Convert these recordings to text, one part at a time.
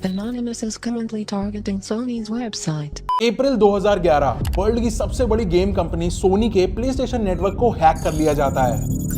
Anonymous is currently targeting Sony's website. April 2011 world की सबसे बड़ी गेम कंपनी सोनी के प्लेस्टेशन नेटवर्क को हैक कर लिया जाता है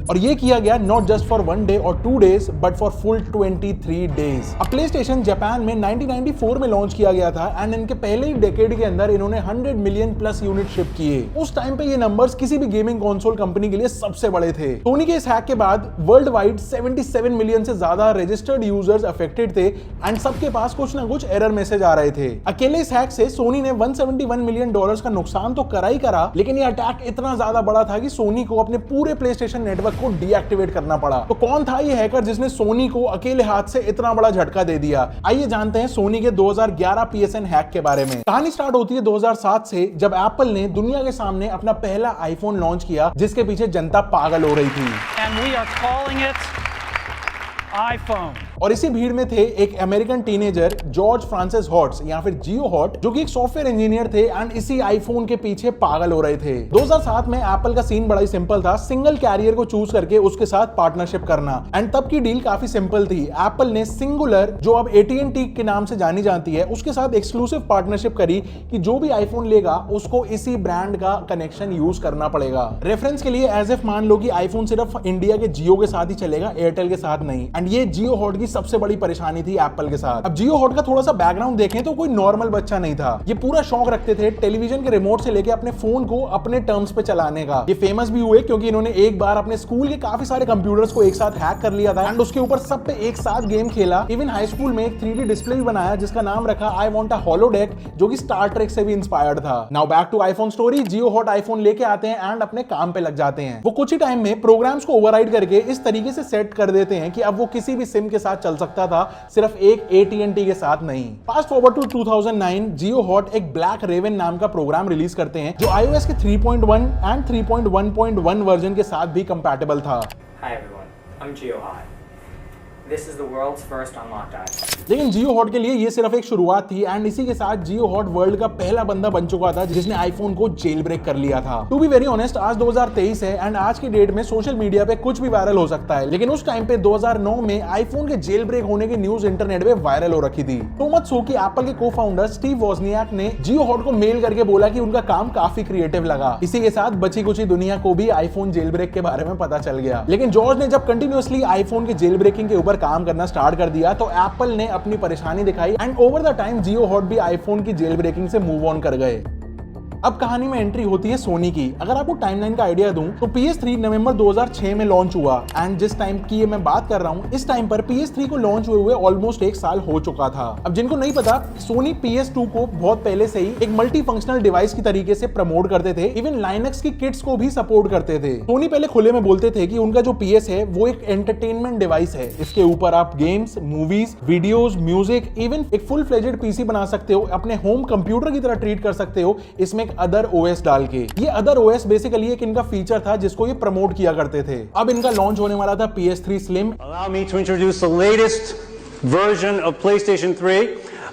और ये किया गया नॉट जस्ट फॉर 1 डे और 2 days but for full 23 days. अब प्लेस्टेशन जापान में 1994 में लॉन्च किया गया था एंड इनके पहले ही डेकेड के अंदर इन्होंने 100 मिलियन प्लस यूनिट शिप किए। उस टाइम पे ये नंबर्स किसी भी गेमिंग कंसोल कंपनी के लिए सबसे बड़े थे। सोनी के इस हैक के बाद वर्ल्ड वाइड 77 मिलियन से ज्यादा रजिस्टर्ड यूजर्स अफेक्टेड थे एंड सबके पास कुछ ना कुछ एरर मैसेज आ रहे थे। अकेले इस हैक से सोनी ने $171 मिलियन का नुकसान तो करा ही करा, लेकिन ये अटैक इतना ज्यादा बड़ा था कि सोनी को अपने पूरे प्लेस्टेशन नेटवर्क को डीएक्टिवेट करना पड़ा। तो कौन था ये हैकर जिसने सोनी को अकेले हाथ से इतना बड़ा झटका दे दिया? आइए जानते हैं सोनी के 2011 पीएसएन हैक के बारे में। कहानी स्टार्ट होती है 2007 से, जब एप्पल ने दुनिया के सामने अपना पहला आईफोन लॉन्च किया जिसके पीछे जनता पागल हो रही थी। And we are calling it iPhone. और इसी भीड़ में थे एक American teenager George Francis hots या फिर जियो हॉट, जो कि एक सॉफ्टवेयर इंजीनियर थे एंड इसी आईफोन के पीछे पागल हो रहे थे। 2007 में एप्पल का सीन बड़ा ही सिंपल था, सिंगल कैरियर को चूज करके उसके साथ पार्टनरशिप करना। एंड तब की डील काफी सिंपल थी। एप्पल ने सिंगुलर, जो अब AT&T के नाम से जानी जाती है, उसके साथ एक्सक्लूसिव पार्टनरशिप करी कि जो भी आईफोन लेगा उसको इसी ब्रांड का कनेक्शन यूज करना पड़ेगा। रेफरेंस के लिए एज इफ मान लो कि आईफोन सिर्फ इंडिया के जियो के साथ ही चलेगा, एयरटेल के साथ नहीं। एंड ये जियो हॉट की सबसे बड़ी परेशानी थी एप्पल के साथ। अब जियो हॉट का थोड़ा सा बैकग्राउंड देखें तो कोई नॉर्मल बच्चा नहीं था। ये पूरा शौक रखते थे टेलीविजन के रिमोट से लेके अपने फोन को अपने टर्म्स पे चलाने का। ये फेमस भी हुए क्योंकि इन्होंने एक बार अपने स्कूल के काफी सारे कंप्यूटर्स को एक साथ हैक कर लिया था एंड उसके ऊपर सब पे एक साथ गेम खेला। इवन हाई स्कूल में एक 3D डिस्प्ले भी बनाया जिसका नाम रखा आई वांट अ होलोडेक, जो कि स्टार ट्रेक से भी इंस्पायर्ड था। Now back to iPhone story. जियो हॉट आईफोन लेके आते हैं एंड अपने काम पे लग जाते हैं। वो कुछ ही टाइम में प्रोग्राम्स को ओवरराइड करके इस तरीके से सेट कर देते हैं कि अब वो किसी भी सिम के साथ चल सकता था, सिर्फ एक AT&T के साथ नहीं। फास्ट फॉरवर्ड टू 2009, जियो हॉट एक ब्लैक रेवन नाम का प्रोग्राम रिलीज करते हैं जो iOS के 3.1 एंड 3.1.1 वर्जन के साथ भी कंपैटिबल था। Hi everyone, I'm Gio Hot. This is the world's first unlocked iPhone. लेकिन जियो हॉट के लिए ये सिर्फ एक शुरुआत थी एंड इसी के साथ जियो हॉट वर्ल्ड का पहला बंदा बन चुका था जिसने आईफोन को जेल ब्रेक कर लिया था। टू बी वेरी ऑनेस्ट, आज 2023 है एंड आज की डेट में सोशल मीडिया पे कुछ भी वायरल हो सकता है, लेकिन उस टाइम पे 2009 में आईफोन के जेल ब्रेक होने की न्यूज इंटरनेट पे वायरल हो रखी थी। तो मत सो कि एप्पल के को फाउंडर स्टीव वोजनियाक ने जियो हॉट को मेल करके बोला कि उनका काम काफी क्रिएटिव लगा। इसी के साथ बची कुछ दुनिया को भी आईफोन जेल ब्रेक के बारे में पता चल गया। लेकिन जॉर्ज ने जब कंटिन्यूअसली आईफोन के जेल ब्रेकिंग के ऊपर काम करना स्टार्ट कर दिया तो एप्पल ने अपनी परेशानी दिखाई and over the time Jio hot भी आईफोन की जेल ब्रेकिंग से मूव ऑन कर गए। अब कहानी में एंट्री होती है सोनी की। अगर आपको टाइमलाइन का आइडिया दूं तो PS3 नवंबर 2006 में लॉन्च हुआ एंड जिस टाइम की मैं बात कर रहा हूं, इस टाइम पर PS3 को लॉन्च हुए ऑलमोस्ट 1 साल हो चुका था। अब जिनको नहीं पता, सोनी PS2 को बहुत पहले से ही एक मल्टी फंक्शनल डिवाइस की तरीके से प्रमोट करते थे। इवन लाइनक्स की किट्स को भी सपोर्ट करते थे। सोनी पहले खुले में बोलते थे कि उनका जो PS है वो एक एंटरटेनमेंट डिवाइस है। इसके ऊपर आप games, movies, videos, music, even एक फुल फ्लेजेड पीसी बना सकते हो, अपने होम कंप्यूटर की तरह ट्रीट कर सकते हो इसमें एक अदर OS डाल के। ये अदर OS बेसिकली एक इनका फीचर था जिसको ये प्रमोट किया करते थे। अब इनका लॉन्च होने वाला था PS3 Slim। Allow me to introduce the latest version of PlayStation 3,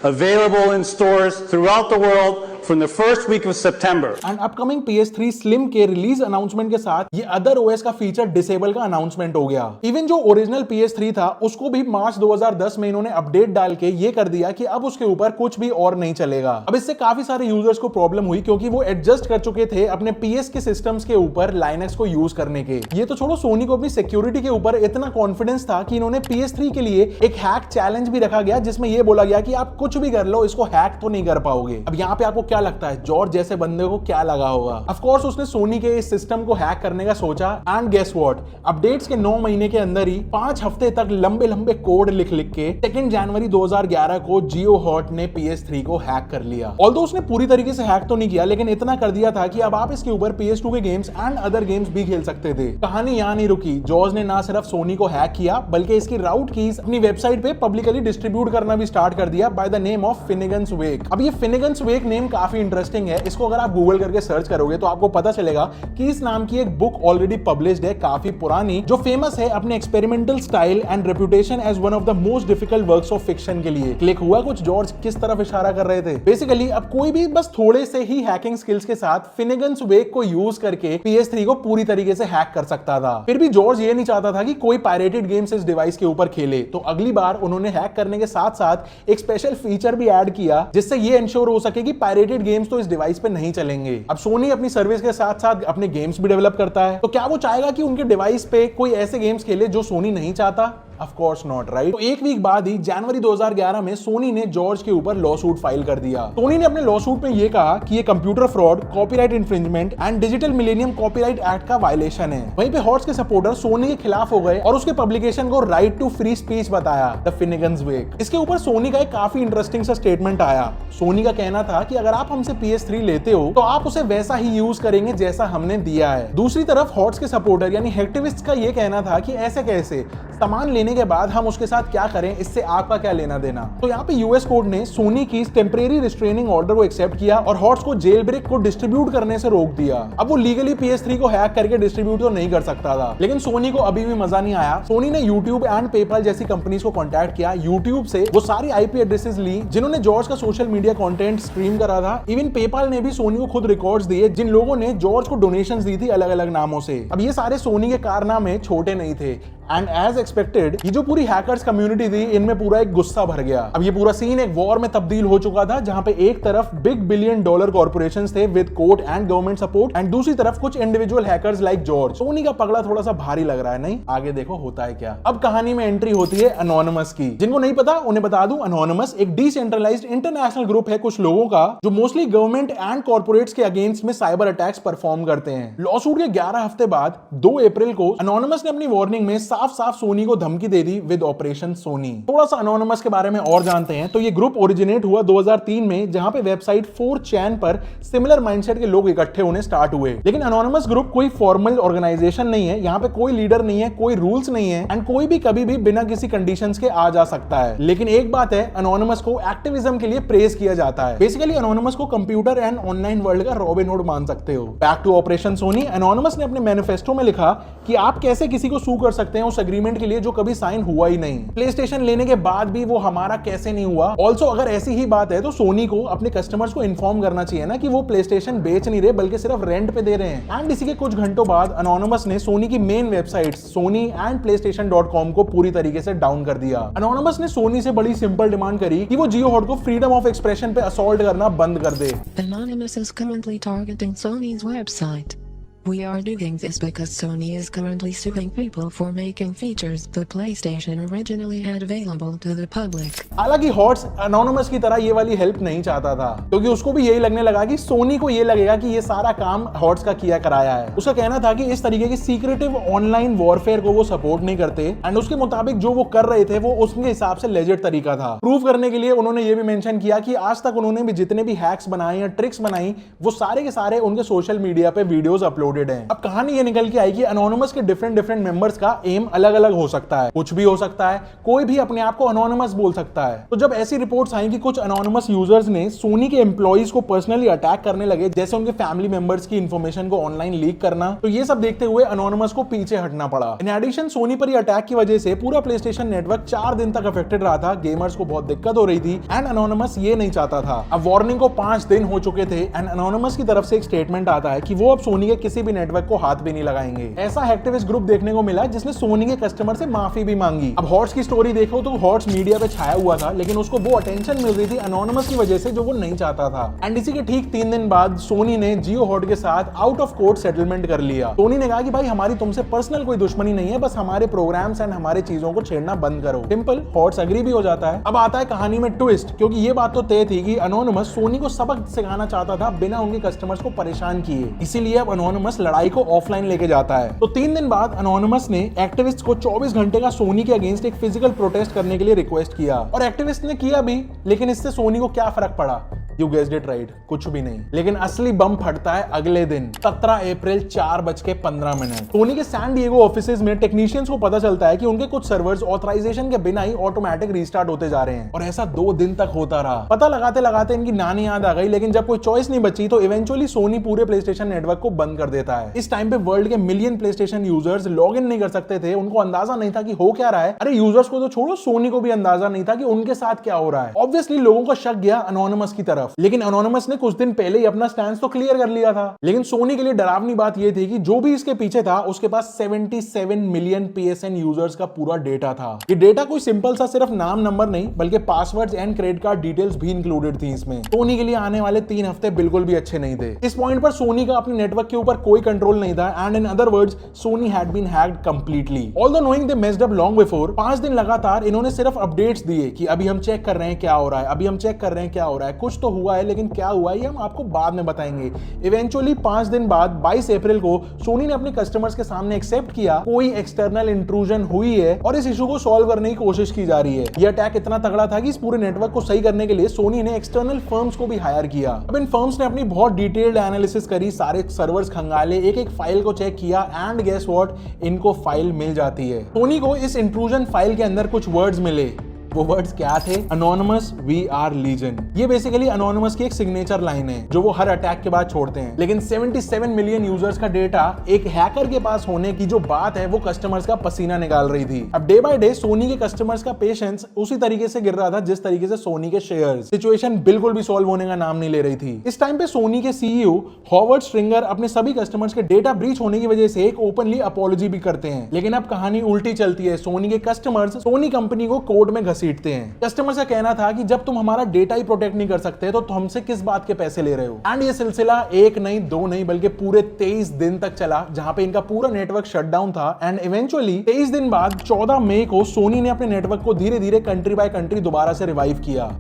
available in stores throughout the world from the first week of September. And upcoming PS3 Slim के रिलीज अनाउंसमेंट के साथ ये अदर OS का feature disable का announcement हो गया। Even जो original PS3 था उसको भी मार्च 2010 में इन्होंने अपडेट डाल के ये कर दिया कि अब उसके ऊपर कुछ भी और नहीं चलेगा। अब इससे काफी सारे यूजर्स को प्रॉब्लम हुई क्योंकि वो एडजस्ट कर चुके थे अपने PS के सिस्टम्स के ऊपर लाइनक्स को यूज करने के। ये तो छोड़ो, सोनी को अपनी सिक्योरिटी के ऊपर इतना कॉन्फिडेंस था कि इन्होंने PS3 के लिए एक हैक चैलेंज भी रखा गया जिसमें ये बोला गया कि आप कुछ भी कर लो, इसको हैक तो नहीं कर पाओगे। अब यहाँ पे आपको क्या लगता है जॉर्ज जैसे बंदे को क्या लगा होगा? ऑफ कोर्स उसने सोनी के इस सिस्टम को हैक करने का सोचा एंड गेस व्हाट, अपडेट्स के 9 महीने के अंदर ही 5 हफ्ते तक लंबे लंबे कोड लिख के 2 जनवरी 2011 को जियो हॉट ने PS3 को हैक कर लिया। ऑल्दो उसने पूरी तरीके से हैक तो नहीं किया, लेकिन इतना कर दिया था कि अब आप इसके ऊपर PS2 के गेम्स एंड अदर गेम्स भी खेल सकते थे। कहानी यहाँ नहीं रुकी। जॉर्ज ने ना सिर्फ सोनी को हैक किया बल्कि इसकी राउट कीज अपनी वेबसाइट पे पब्लिकली डिस्ट्रीब्यूट करना भी स्टार्ट कर दिया बाय द नेम ऑफ फिनिगन्स वेक। अब ये फिनिगन्स वेक नेम काफी इंटरेस्टिंग है। इसको अगर आप गूगल करके सर्च करोगे तो आपको पता चलेगा कि इस नाम की एक बुक ऑलरेडी पब्लिश्ड है, काफी पुरानी, जो फेमस है अपने experimental style and reputation as one of the most difficult works of fiction के लिए। क्लिक हुआ कुछ जॉर्ज किस तरफ इशारा कर रहे थे? बेसिकली अब कोई भी बस थोड़े से ही हैकिंग स्किल्स के साथ फिनिगन्स वेक को यूज करके PS3 को पूरी तरीके से हैक कर सकता था। फिर भी जॉर्ज ये नहीं चाहता था कि कोई पायरेटेड गेम्स इस डिवाइस के ऊपर खेले, तो अगली बार उन्होंने हैक करने के साथ साथ एक स्पेशल फीचर भी ऐड किया जिससे ये इंश्योर हो सके कि पायरेटेड गेम्स तो इस डिवाइस पे नहीं चलेंगे। अब सोनी अपनी सर्विस के साथ साथ अपने गेम्स भी डेवलप करता है, तो क्या वो चाहेगा कि उनके डिवाइस पे कोई ऐसे गेम्स खेले जो सोनी नहीं चाहता? Of course not, right? तो एक वीक बाद ही जनवरी 2011 में सोनी ने जॉर्ज के ऊपर लॉ सूट फाइल कर दिया। सोनी ने अपने लॉ सूट में ये कहा कि ये computer fraud, copyright infringement and digital millennium copyright act का वायलेशन है। वहीं पे हॉट्स के सपोर्टर सोनी के खिलाफ हो गए और उसके पब्लिकेशन को राइट टू फ्री स्पीच बताया, द फिनिगन्स वेक। इसके ऊपर सोनी का एक काफी इंटरेस्टिंग सा स्टेटमेंट आया। सोनी का कहना था कि अगर आप हमसे PS3 लेते हो तो आप उसे वैसा ही यूज करेंगे जैसा हमने दिया है। दूसरी तरफ हॉट्स के सपोर्टर यानी हैक्टिविस्ट का ये कहना था कि ऐसे कैसे, सामान लेने के बाद हम उसके साथ क्या करें, इससे आपका क्या लेना देना। तो यहाँ पे यूएस कोर्ट ने सोनी की टेम्परेरी रिस्ट्रेनिंग ऑर्डर को एक्सेप्ट किया और हॉट्स को जेल ब्रेक को डिस्ट्रीब्यूट करने से रोक दिया। अब वो लीगली PS3 को हैक करके डिस्ट्रीब्यूट तो नहीं कर सकता था, लेकिन सोनी को अभी भी मजा नहीं आया। सोनी ने यूट्यूब एंड पेपल जैसी कंपनीज को कॉन्टैक्ट किया। यूट्यूब से वो सारी IP एड्रेसेस ली जिन्होंने जॉर्ज का सोशल मीडिया कंटेंट स्ट्रीम करा था। इवन पेपल ने भी सोनी को खुद रिकॉर्ड्स दिए जिन लोगों ने जॉर्ज को डोनेशंस दी थी अलग अलग नामों से। अब ये सारे सोनी के कारनामे छोटे नहीं थे एंड एज एक्सपेक्टेड ये जो पूरी हैकर्स कम्युनिटी थी इनमें पूरा एक गुस्सा भर गया। अब ये पूरा सीन एक वॉर में तब्दील हो चुका था, जहां पे एक तरफ बिग $billion कॉर्पोरेशंस थे with court and government support and दूसरी तरफ कुछ individual hackers like George. Sony का पगड़ा थोड़ा सा भारी लग रहा है, नहीं? आगे देखो होता है क्या। अब कहानी में एंट्री होती है अनोनिमस की। जिनको नहीं पता उन्हें बता दूं, अनोनिमस एक डिसेंट्रलाइज्ड इंटरनेशनल ग्रुप है कुछ लोगों का जो मोस्टली गवर्नमेंट एंड कॉर्पोरेट्स के अगेंस्ट में साइबर अटैक्स परफॉर्म करते हैं। लॉसूट के 11 हफ्ते बाद 2 अप्रैल को अनोनिमस ने अपनी वार्निंग में साफ साफ सोनी को धमकी दे दी विद ऑपरेशन सोनी। थोड़ा सा अनोनिमस के बारे में और जानते हैं तो ये ग्रुप ओरिजिनेट हुआ 2003 में, जहां पे वेबसाइट 4chan पर सिमिलर माइंडसेट के लोग इकट्ठे होने स्टार्ट हुए। लेकिन अनोनिमस ग्रुप कोई फॉर्मल ऑर्गेनाइजेशन नहीं है, यहाँ पे कोई लीडर नहीं है, कोई रूल्स नहीं है एंड कोई भी कभी भी बिना किसी कंडीशंस के आ जा सकता है। लेकिन एक बात है, अनोनिमस को एक्टिविज्म के लिए प्रेज किया जाता है। बेसिकली अनोनिमस को कंप्यूटर एंड ऑनलाइन वर्ल्ड का रॉबिन हुड मान सकते हो। Back to operation Sony, anonymous ने अपने मैनिफेस्टो में लिखा कि आप कैसे किसी को सू कर सकते हैं उस एग्रीमेंट के लिए जो कभी साइन हुआ ही नहीं। प्ले स्टेशन लेने के बाद भी वो हमारा कैसे नहीं हुआ। ऑल्सो अगर ऐसी ही बात है तो सोनी को अपने कस्टमर्स को इन्फॉर्म करना चाहिए ना कि वो प्ले स्टेशन बेच नहीं रहे बल्कि सिर्फ रेंट पे दे रहे हैं। एंड इसी के कुछ घंटों बाद अनोनिमस ने सोनी की main website Soni and PlayStation.com को पूरी तरीके से डाउन कर दिया। अनोनिमस ने सोनी से बड़ी सिंपल डिमांड करी कि वो जियो हॉट को फ्रीडम ऑफ एक्सप्रेशन पे असॉल्ट करना बंद कर दे। Anonymous is currently targeting Sony's website. We are doing this because Sony is currently suing people for making features the PlayStation originally had available to the public. हालांकि hots anonymous की तरह ये वाली help नहीं चाहता था, क्योंकि उसको भी यही लगने लगा कि सोनी को ये लगेगा कि ये सारा काम हॉट्स का किया कराया है। उसका कहना था कि इस तरीके की सीक्रेटिव ऑनलाइन वॉरफेयर को वो सपोर्ट नहीं करते एंड उसके मुताबिक जो वो कर रहे थे वो उसके हिसाब से लेजिट तरीका था। प्रूव करने के लिए उन्होंने ये भी मेंशन किया कि आज तक उन्होंने भी जितने भी हैक्स बनाए या ट्रिक्स बनाई वो सारे के सारे उनके सोशल मीडिया पे वीडियोस अपलोडेड हैं। अब कहानी ये निकल के आई कि अनोनिमस के डिफरेंट मेंबर्स का एम अलग अलग हो सकता है, कुछ भी हो सकता है, कोई भी अपने आप को अनोनिमस बोल सकता है। तो जब ऐसी रिपोर्ट्स आई कि कुछ अनोनिमस यूजर्स ने सोनी के एम्प्लॉइज को पर्सनली अटैक करने लगे, जैसे उनके फैमिली मेंबर्स की इंफॉर्मेशन को ऑनलाइन लीक करना, तो ये सब देखते हुए अनोनिमस को पीछे हटना पड़ा। इन एडिशन सोनी पर अटैक की वजह से पूरा प्लेस्टेशन नेटवर्क 4 दिन तक अफेक्टेड रहा था, गेमर्स को बहुत दिक्कत हो रही थी एंड अनोनिमस ये नहीं चाहता था। अब वार्निंग को 5 दिन हो चुके थे एंड अनोनिमस की तरफ से एक स्टेटमेंट आता है कि वो अब सोनी के किसी भी नेटवर्क को हाथ भी नहीं लगाएंगे। ऐसा हैक्टिविस्ट ग्रुप देखने को मिला जिसने सोनी के कस्टमर से माफी भी मांगी। अब हॉट्स की स्टोरी देखो तो हॉट्स मीडिया पे छाया हुआ था, लेकिन उसको वो अटेंशन मिल रही थी अनोनिमस की वजह से जो वो नहीं चाहता था। एंड इसी के ठीक 3 दिन बाद सोनी ने जियो हॉट के साथ आउट ऑफ कोर्ट सेटलमेंट कर लिया। सोनी ने कहा कि भाई हमारी तुमसे पर्सनल कोई दुश्मनी नहीं है, बस हमारे प्रोग्राम्स एंड हमारे चीजों को छेड़ना बंद करो। सिंपल। हॉट्स एग्री भी हो जाता है। अब आता है कहानी में ट्विस्ट, क्योंकि ये बात तो तय थी कि अनोनिमस सोनी को सबक सिखाना चाहता था बिना उनके कस्टमर्स को परेशान किए। इसीलिए अब अनोनिमस लड़ाई को ऑफलाइन लेके जाता है। तो 3 दिन बाद अनोनिमस ने एक्टिविस्ट को 24 घंटे का सोनी के अगेंस्ट एक फिजिकल प्रोटेस्ट करने के लिए रिक्वेस्ट किया और एक्टिविस्ट ने किया भी, लेकिन इससे सोनी को क्या फर्क पड़ा? यू गेस्ड इट राइट, कुछ भी नहीं। लेकिन असली बम फटता है अगले दिन 17 अप्रैल 4:15। सोनी के सैन डिएगो ऑफिसेज में टेक्नीशियंस को पता चलता है कि उनके कुछ सर्वर्स ऑथराइजेशन के बिना ही ऑटोमेटिक रीस्टार्ट होते जा रहे हैं, और ऐसा 2 दिन तक होता रहा। पता लगाते लगाते इनकी नानी याद आ गई, लेकिन जब कोई चॉइस नहीं बची तो इवेंचुअली सोनी पूरे प्लेस्टेशन नेटवर्क को बंद कर देता है। इस टाइम पे वर्ल्ड के million PlayStation users log in नहीं कर सकते थे, उनको अंदाजा नहीं था कि हो क्या रहा है। अरे यूजर्स को तो छोड़ो, सोनी को भी अंदाजा नहीं था कि उनके साथ क्या हो रहा है। ऑब्वियसली लोगों का शक गया अनोनिमस की तरफ, लेकिन अनोनिमस ने कुछ दिन पहले ही अपना स्टैंड तो क्लियर कर लिया था। लेकिन सोनी के लिए डरावनी बात यह थी कि जो भी इसके पीछे था उसके पास 77 मिलियन PSN यूजर्स का पूरा डेटा था। ये डेटा कोई सिंपल सा सिर्फ नाम नंबर नहीं, बल्कि passwords and credit card details भी इंक्लूडेड थी इसमें। सोनी के लिए आने वाले 3 हफ्ते बिल्कुल भी अच्छे नहीं थे। इस पॉइंट पर सोनी का अपने नेटवर्क के ऊपर कोई कंट्रोल नहीं था, and in other words Sony had been hacked completely. Although knowing they messed up long before, 5 दिन लगातार इन्होंने सिर्फ अपडेट्स दिए कि अभी हम चेक कर रहे हैं क्या हो रहा है, अभी हम चेक कर रहे हैं क्या हो रहा है। कुछ तो हुआ है, लेकिन क्या हुआ है ये हम आपको बाद में बताएंगे। इवेंचुअली 5 दिन बाद 22 अप्रैल को सोनी ने अपने कस्टमर्स के सामने एक्सेप्ट किया कोई एक्सटर्नल इंट्रूजन हुई है और इस इशू को सॉल्व करने की कोशिश की जा रही है। यह अटैक इतना तगड़ा था कि इस पूरे नेटवर्क को सही करने के लिए सोनी ने एक्सटर्नल फर्म्स को भी हायर किया। अब इन फर्म्स ने अपनी बहुत डिटेल्ड एनालिसिस करी, सारे सर्वर्स खंगाले, एक एक फाइल को चेक किया, एंड गेस व्हाट, इनको फाइल मिल जाती है। सोनी को इस इंट्रूजन फाइल के अंदर कुछ वर्ड्स मिले। वो वर्ड्स क्या थे? Anonymous we are legion. ये बेसिकली अनोनिमस की एक सिग्नेचर लाइन है जो वो हर अटैक के बाद छोड़ते हैं। लेकिन 77 मिलियन यूजर्स का डेटा एक हैकर के पास होने की जो बात है वो कस्टमर्स का पसीना निकाल रही थी। अब डे बाय डे सोनी के कस्टमर्स का पेशेंस उसी तरीके से गिर रहा था जिस तरीके से सोनी के शेयर्स। सिचुएशन बिल्कुल भी सॉल्व होने का नाम नहीं ले रही थी। इस टाइम पे सोनी के CEO हॉवर्ड स्ट्रिंगर अपने सभी कस्टमर्स के डेटा ब्रीच होने की वजह से एक ओपनली अपॉलॉजी भी करते हैं। लेकिन अब कहानी उल्टी चलती है। सोनी के कस्टमर्स सोनी कंपनी को कोर्ट में घसीटते हैं। कस्टमर्स का कहना था कि जब तुम हमारा डेटा ही प्रोटेक्ट नहीं कर सकते तो हमसे किस बात के पैसे ले रहे हो। एंड ये सिलसिला 1 नहीं 2 नहीं बल्कि पूरे 23 दिन तक चला, जहां पे इनका पूरा नेटवर्क शटडाउन था। एंड इवेंचुअली 23 दिन बाद 14 मई को सोनी ने अपने नेटवर्क को धीरे धीरे कंट्री बाय कंट्री दोबारा से रिवाइव किया।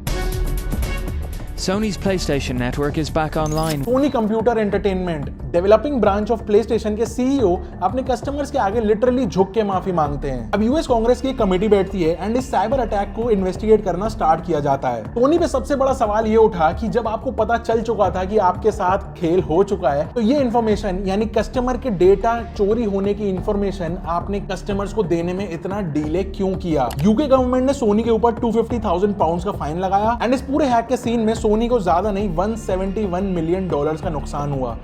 Sony's PlayStation network is back online. Sony computer entertainment developing branch of PlayStation के CEO अपने कस्टमर्स के आगे लिटरली झुक के माफी मांगते हैं। अब यूएस कांग्रेस की एक कमेटी बैठती है एंड इस साइबर अटैक को इन्वेस्टिगेट करना स्टार्ट किया जाता है। सोनी पे सबसे बड़ा सवाल ये उठा कि जब आपको पता चल चुका था कि आपके साथ खेल हो चुका है, तो ये इंफॉर्मेशन यानी कस्टमर के डेटा चोरी होने की इंफॉर्मेशन आपने कस्टमर्स को देने में इतना डिले क्यों किया? यूके गवर्नमेंट ने सोनी के ऊपर 250,000 पाउंड का फाइन लगाया एंड इस पूरे हैक के सीन में सोनी को ज्यादा नहीं $171 मिलियन का नुकसान हुआ।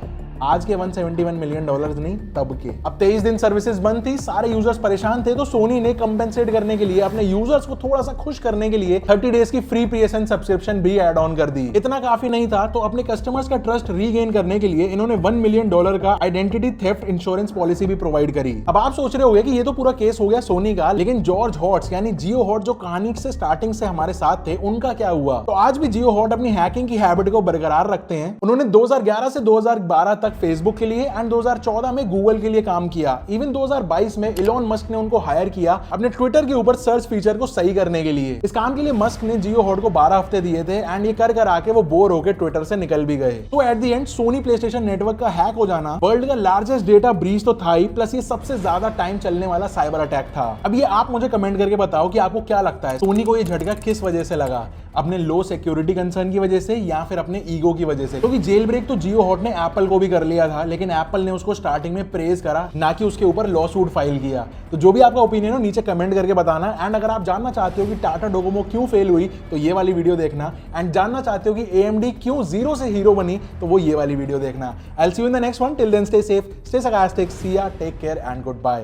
आज के $171 मिलियन नहीं, तब के। अब 23 दिन सर्विसेज बंद थी, सारे यूजर्स परेशान थे, तो सोनी ने कंपेंसेट करने के लिए, अपने यूजर्स को थोड़ा सा खुश करने के लिए 30 डेज की फ्री PSN सब्सक्रिप्शन भी ऐड ऑन कर दी। इतना काफी नहीं था, तो अपने कस्टमर्स का ट्रस्ट रीगेन करने के लिए इन्होंने $1 मिलियन का आइडेंटिटी थेफ्ट इंश्योरेंस पॉलिसी भी प्रोवाइड करी। अब आप सोच रहे होंगे कि ये तो पूरा केस हो गया सोनी का, लेकिन जॉर्ज हॉट्स यानी जियो हॉट जो कहानी से स्टार्टिंग से हमारे साथ थे, उनका क्या हुआ? तो आज भी जियो हॉट अपनी हैकिंग की हैबिट को बरकरार रखते हैं। उन्होंने 2011 से 2012 तक फेसबुक के लिए एंड 2014 में गूगल के लिए काम किया। इवन 2022 में इलॉन मस्क ने उनको हायर किया अपने ट्विटर के ऊपर सर्च फीचर को सही करने के लिए। इस काम के लिए मस्क ने जियो हॉट को 12 हफ्ते दिए थे एंड ये कर आके वो बोर होकर ट्विटर से निकल भी गए। तो at the end Sony PlayStation network का हैक हो जाना वर्ल्ड का लार्जेस्ट डेटा ब्रीच तो था ही, प्लस ये सबसे ज्यादा टाइम चलने वाला साइबर अटैक था। अब ये आप मुझे कमेंट करके बताओ कि आपको क्या लगता है सोनी को ये झटका किस वजह से लगा? अपने लो सिक्योरिटी कंसर्न की वजह से या फिर अपने ईगो की वजह से? क्योंकि जेल ब्रेक तो जियो हॉट ने एप्पल को भी कर लिया था, लेकिन एप्पल ने उसको स्टार्टिंग में प्रेज करा, ना कि उसके ऊपर लॉ सूट फाइल किया। तो जो भी आपका ओपिनियन हो नीचे कमेंट करके बताना। एंड अगर आप जानना चाहते हो कि टाटा डोकोमो क्यों फेल हुई तो ये वाली वीडियो देखना। एंड जानना चाहते हो कि AMD क्यों जीरो से हीरो बनी तो वो ये वाली वीडियो देखना। I will see you in the next one. Till then stay safe, stay sarcastic, see ya, take care and goodbye.